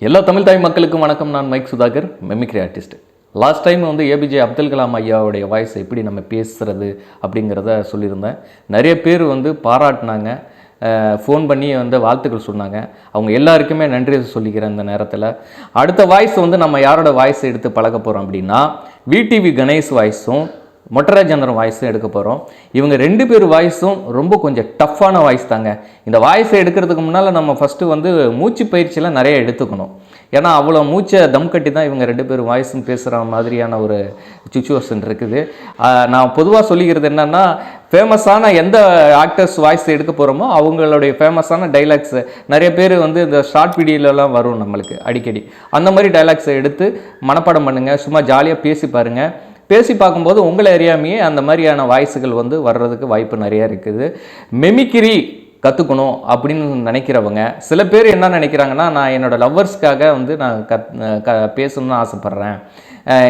எல்லா தமிழ் தாய் மக்களுக்கும் வணக்கம். நான் Mike Sudhakar, mimicry artist. Last time வந்து ஏபிஜே அப்துல் கலாம் ஐயாவுடைய வாய்ஸ் எப்படி நம்ம பேசுகிறது அப்படிங்கிறத சொல்லியிருந்தேன். நிறைய பேர் வந்து பாராட்டினாங்க, ஃபோன் பண்ணி வந்து வாழ்த்துக்கள் சொன்னாங்க. அவங்க எல்லாருக்குமே நன்றி சொல்லிக்கிறேன். இந்த நேரத்தில் அடுத்த வாய்ஸ் வந்து நம்ம யாரோட வாய்ஸ் எடுத்து பழக போகிறோம் அப்படின்னா, விடிவி கணேஷ் வாய்ஸும் மொட்டராஜேந்திரன் வாய்ஸும் எடுக்க போகிறோம். இவங்க ரெண்டு பேர் வாய்ஸும் ரொம்ப கொஞ்சம் டஃப்பான வாய்ஸ் தாங்க. இந்த வாய்ஸை எடுக்கிறதுக்கு முன்னால் நம்ம ஃபஸ்ட்டு வந்து மூச்சு பயிற்சியெலாம் நிறைய எடுத்துக்கணும். ஏன்னா அவ்வளோ மூச்சை தம் கட்டி தான் இவங்க ரெண்டு பேர் வாய்ஸும் பேசுகிற மாதிரியான ஒரு சுச்சுவேஷன் இருக்குது. நான் பொதுவாக சொல்லிக்கிறது என்னென்னா, ஃபேமஸான எந்த ஆக்டர்ஸ் வாய்ஸ் எடுக்க போகிறோமோ அவங்களுடைய ஃபேமஸான டைலாக்ஸு நிறைய பேர் வந்து இந்த ஷார்ட் வீடியோலலாம் வரும் நம்மளுக்கு அடிக்கடி. அந்த மாதிரி டைலாக்ஸை எடுத்து மனப்பாடம் பண்ணுங்கள். சும்மா ஜாலியாக பேசி பாருங்கள். பேசி பார்க்கும்போது உங்களை அறியாமையே அந்த மாதிரியான வாய்ஸுகள் வந்து வர்றதுக்கு வாய்ப்பு நிறையா இருக்குது. மெமிக்ரி கற்றுக்கணும் அப்படின்னு நினைக்கிறவங்க சில பேர் என்ன நினைக்கிறாங்கன்னா, நான் என்னோடய லவ்வர்ஸ்க்காக வந்து நான் பேசணும்னு ஆசைப்பட்றேன்,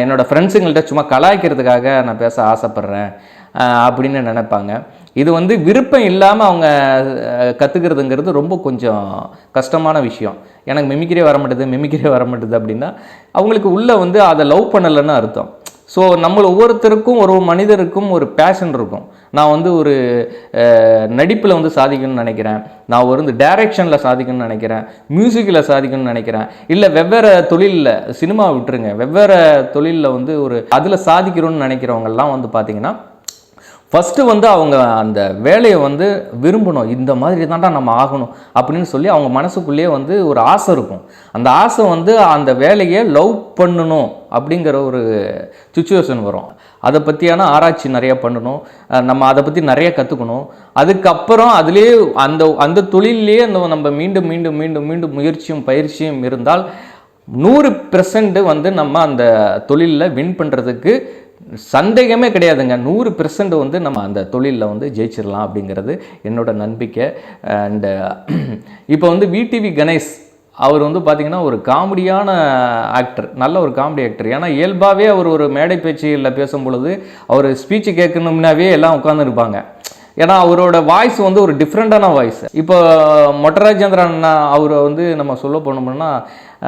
என்னோடய ஃப்ரெண்ட்ஸுங்கள்ட்ட சும்மா கலாய்க்கிறதுக்காக நான் பேச ஆசைப்பட்றேன் அப்படின்னு நினைப்பாங்க. இது வந்து விருப்பம் இல்லாமல் அவங்க கற்றுக்கிறதுங்கிறது ரொம்ப கொஞ்சம் கஷ்டமான விஷயம். எனக்கு மெமிக்ரியே வர மாட்டேது அப்படின்னா அவங்களுக்கு உள்ளே வந்து அதை லவ் பண்ணலைன்னு அர்த்தம். ஸோ நம்ம ஒவ்வொருத்தருக்கும் ஒரு மனிதருக்கும் ஒரு பேஷன் இருக்கும். நான் வந்து ஒரு நடிப்பில் வந்து சாதிக்கணும்னு நினைக்கிறேன், நான் ஒரு டைரக்ஷனில் சாதிக்கணும்னு நினைக்கிறேன், மியூசிக்கில் சாதிக்கணும்னு நினைக்கிறேன், இல்லை வெவ்வேறு தொழிலில், சினிமா விட்டுருங்க, வெவ்வேறு தொழிலில் வந்து ஒரு அதில் சாதிக்கிறோன்னு நினைக்கிறவங்கெல்லாம் வந்து பார்த்திங்கன்னா, ஃபஸ்ட்டு வந்து அவங்க அந்த வேலையை வந்து விரும்பணும். இந்த மாதிரி தான்டா நம்ம ஆகணும் அப்படின்னு சொல்லி அவங்க மனசுக்குள்ளேயே வந்து ஒரு ஆசை இருக்கும். அந்த ஆசை வந்து அந்த வேலையை லவ் பண்ணணும் அப்படிங்கிற ஒரு சுச்சுவேஷன் வரும். அதை பற்றியான ஆராய்ச்சி நிறைய பண்ணணும், நம்ம அதை பற்றி நிறைய கற்றுக்கணும். அதுக்கப்புறம் அதுலேயே அந்த தொழிலே நம்ம மீண்டும் மீண்டும் மீண்டும் மீண்டும் முயற்சியும் பயிற்சியும் இருந்தால் 100% வந்து நம்ம அந்த தொழிலில் வின் பண்ணுறதுக்கு சந்தேகமே கிடையாதுங்க. 100% வந்து நம்ம அந்த தொழிலில் வந்து ஜெயிச்சிடலாம் அப்படிங்கிறது என்னோட நம்பிக்கை. அண்டு இப்போ வந்து விடிவி கணேஷ் அவர் வந்து பார்த்திங்கன்னா ஒரு காமெடியான ஆக்டர், நல்ல ஒரு காமெடி ஆக்டர். ஏன்னா இயல்பாகவே அவர் ஒரு மேடை பேச்சில் பேசும் பொழுது அவர் ஸ்பீச்சு கேட்கணும்னாவே எல்லாம் உட்காந்துருப்பாங்க. ஏன்னா அவரோட வாய்ஸ் வந்து ஒரு டிஃப்ரெண்ட்டான வாய்ஸ். இப்போ மொட்டராஜேந்திரன் அவரை வந்து நம்ம சொல்ல போனோம்னா,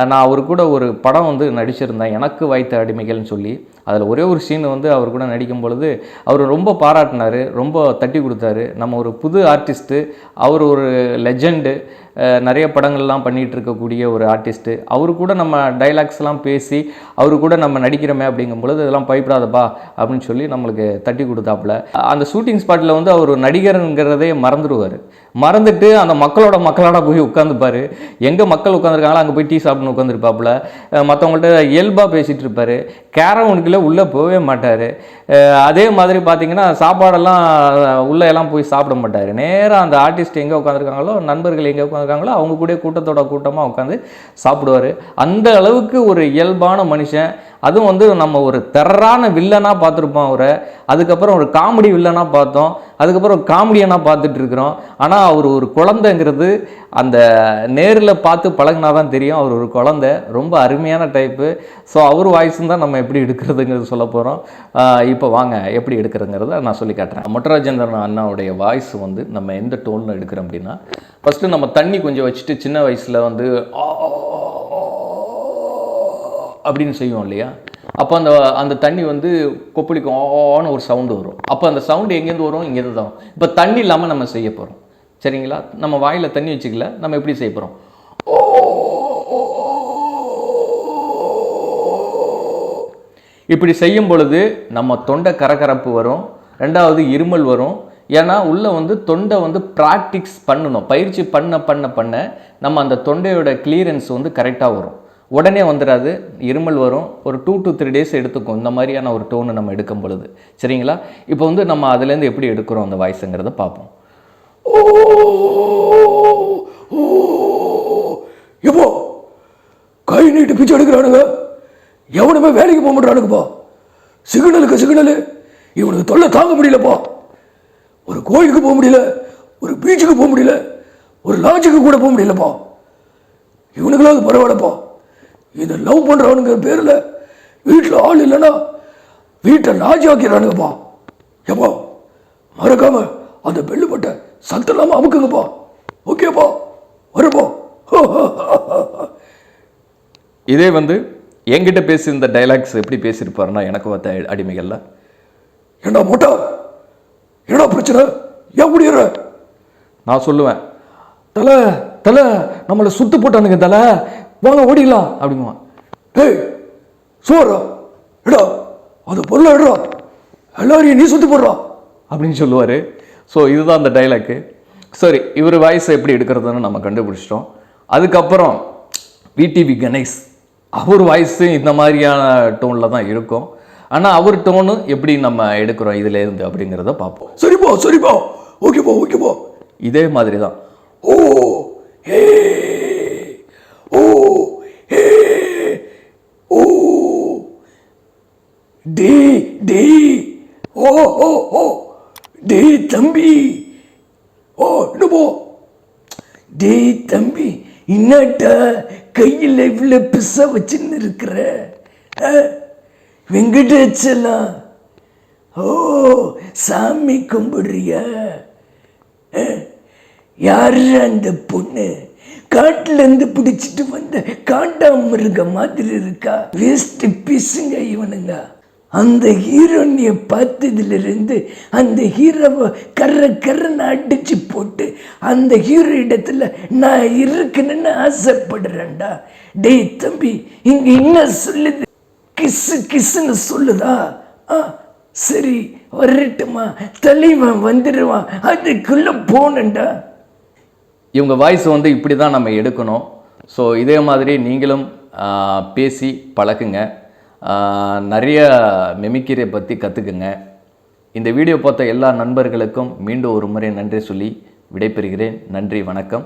நான் அவர் கூட ஒரு படம் வந்து நடிச்சிருந்தேன், எனக்கு வாய்த்த அடிமைகள்னு சொல்லி. அதில் ஒரே ஒரு சீன் வந்து அவர் கூட நடிக்கும் பொழுது அவர் ரொம்ப பாராட்டினார், ரொம்ப தட்டி கொடுத்தாரு. நம்ம ஒரு புது ஆர்டிஸ்ட்டு, அவர் ஒரு லெஜெண்டு, நிறைய படங்கள்லாம் பண்ணிகிட்டு இருக்கக்கூடிய ஒரு ஆர்டிஸ்ட்டு. அவரு கூட நம்ம டைலாக்ஸ்லாம் பேசி அவரு கூட நம்ம நடிக்கிறோமே அப்படிங்கும் பொழுது இதெல்லாம் பயப்படாதப்பா அப்படின்னு சொல்லி நம்மளுக்கு தட்டி கொடுத்தாப்புல. அந்த ஷூட்டிங் ஸ்பாட்டில் வந்து அவர் நடிகருங்கிறதே மறந்துட்டு அந்த மக்களோட போய் உட்காந்துப்பார். எங்கே மக்கள் உட்காந்துருக்காங்களோ அங்கே போய் டீ சாப்பிட்னு உட்காந்துருப்பாப்புல. மற்றவங்கள்ட்ட இயல்பாக பேசிகிட்டு இருப்பார். கேரவுனுக்குள்ளே உள்ளே போகவே மாட்டார். அதே மாதிரி பார்த்திங்கன்னா சாப்பாடெல்லாம் உள்ளே எல்லாம் போய் சாப்பிட மாட்டார். நேராக அந்த ஆர்டிஸ்ட் எங்கே உட்காந்துருக்காங்களோ, நண்பர்கள் எங்கே உட்காந்துருக்காங்களோ அவங்க கூட கூட்டமாக உட்காந்து சாப்பிடுவார். அந்த அளவுக்கு ஒரு இயல்பான மனுஷன். அதுவும் வந்து நம்ம ஒரு டெரரான வில்லனாக பார்த்துருப்போம் அவரை, அதுக்கப்புறம் ஒரு காமெடி வில்லனாக பார்த்தோம், அதுக்கப்புறம் ஒரு காமெடியனாக பார்த்துட்டு இருக்கிறோம். ஆனால் அவர் ஒரு குழந்தைங்கிறது அந்த நேரில் பார்த்து பழகினா தான் தெரியும். அவர் ஒரு குழந்தை, ரொம்ப அருமையான டைப்பு. ஸோ அவர் வாய்ஸும் தான் நம்ம எப்படி எடுக்கிறதுங்கிறது சொல்ல போகிறோம். இப்போ வாங்க எப்படி எடுக்கிறதுங்கிறத நான் சொல்லி காட்டுறேன். மொட்டராஜேந்திரன் அண்ணாவுடைய வாய்ஸ் வந்து நம்ம எந்த டோனில் எடுக்கிறோம் அப்படின்னா, ஃபஸ்ட்டு நம்ம தண்ணி கொஞ்சம் வச்சுட்டு சின்ன வயசில் வந்து அப்படின்னு செய்வோம் இல்லையா, அப்போ அந்த தண்ணி வந்து கொப்பளிக்கும், ஆன்னு ஒரு சவுண்டு வரும். அப்போ அந்த சவுண்டு எங்கேருந்து வரும்? இங்கேருந்து தான். இப்போ தண்ணி இல்லாமல் நம்ம செய்ய போகிறோம், சரிங்களா? நம்ம வாயில் தண்ணி வச்சுக்கல, நம்ம எப்படி செய்ய போகிறோம்? இப்படி செய்யும் பொழுது நம்ம தொண்டை கரகரப்பு வரும், ரெண்டாவது இருமல் வரும். ஏன்னா உள்ளே வந்து தொண்டை வந்து ப்ராக்டிக்ஸ் பண்ணணும், பயிற்சி பண்ண நம்ம அந்த தொண்டையோட கிளியரன்ஸ் வந்து கரெக்டாக வரும். உடனே வந்துடாது, இருமல் வரும். ஒரு 2 to 3 days எடுத்துக்கும் இந்த மாதிரியான ஒரு டோனு நம்ம எடுக்கும் பொழுது, சரிங்களா? இப்போ வந்து நம்ம அதுலேருந்து எப்படி எடுக்கிறோம் அந்த வாய்ஸுங்கிறத பார்ப்போம். எப்போ கை நீட்டு பிச்சை எடுக்கிறானுங்க, எவனுமே வேலைக்கு போக மாட்டானுங்கப்பா. சிக்னலு இவனுக்கு தொல்லை தாங்க முடியலப்பா. ஒரு கோயிலுக்கு போக முடியல, ஒரு பீச்சுக்கு போக முடியல, ஒரு லாட்ஜுக்கு கூட போக முடியலப்பா. இவனுங்களாவது பரவாயில்லப்பா. இந்த லவ் பண்ணுறவனுங்கிற பேரில் வீட்டில் ஆள் இல்லைன்னா வீட்டை லாட்ஜ் ஆக்கிறானுங்கப்பா. எப்பா மறக்காம அந்த பெல்லு பட்டை சத்தம் இல்லாமல் அமுக்குங்கப்பா. ஓகேப்பா, வருப்பா. இதே வந்து என்கிட்ட பேசி இந்த டைலாக்ஸ் எப்படி பேசியிருப்பாருன்னா எனக்கு பார்த்த அடிமைகள்ல, ஏண்டா மொட்டா, என்னடா பிரச்சனை, ஏன் முடியற? நான் சொல்லுவேன், தலை தலை நம்மளை சுத்து போட்டானுங்க தலை, வாங்க ஓடிடலாம் அப்படிங்குவான். டேய் சோறா எடா, அது பொருளா எடுறா, எல்லாரையும் நீ சுத்தி போடுறா அப்படின்னு சொல்லுவார். ஸோ இதுதான் அந்த டைலாக்கு. சரி, இவர் வாய்ஸை எப்படி எடுக்கிறதுன்னு நம்ம கண்டுபிடிச்சிட்டோம். அதுக்கப்புறம் விடிவி கணேஷ், அவர் வாய்ஸு இந்த மாதிரியான டோனில் தான் இருக்கும். ஆனால் அவர் டோனு எப்படி நம்ம எடுக்கிறோம் இதுலேருந்து அப்படிங்கிறத பார்ப்போம். சரிப்பா சரிப்பா, ஓகேப்பா ஓகேப்பா. இதே மாதிரி தான். ஓ ஏ ஓ ஏ ஓ டே டே ஓ ஓ ஓ டே தம்பி, ஓ என்னப்போ, டே தம்பி என்னட்டா கையில் இவ்வளோ பிச வச்சுன்னு இருக்கிற? வெங்கடாச்சலம், ஓ சாமி கும்பிடுறியா? யாரு அந்த பொண்ணு? காட்டுல இருந்து பிடிச்சிட்டு வந்த காண்டாமிருக மாதிரி இருக்கா. வேஸ்ட் பீஸுங்க இவனுங்க. அந்த ஹீரோனிய பார்த்ததுல இருந்து அந்த ஹீரோவை கர்றன்னு அடிச்சு போட்டு அந்த ஹீரோ இடத்துல நான் இருக்குன்னு ஆசைப்படுறேன்டா. டேய் தம்பி, இங்க என்ன சொல்லுது? கிஸ்ஸு கிஸ்ஸுன்னு சொல்லுதா? சரி வரட்டுமா, தலைவன் வந்துடுவான், அதுக்குள்ள போனண்டா. இவங்க வாய்ஸ் வந்து இப்படி தான் நம்ம எடுக்கணும். ஸோ இதே மாதிரி நீங்களும் பேசி பழக்குங்க, நிறைய மெமிக்கிரியை பற்றி கற்றுக்குங்க. இந்த வீடியோ பார்த்த எல்லா நண்பர்களுக்கும் மீண்டும் ஒரு முறை நன்றி சொல்லி விடைபெறுகிறேன். நன்றி, வணக்கம்.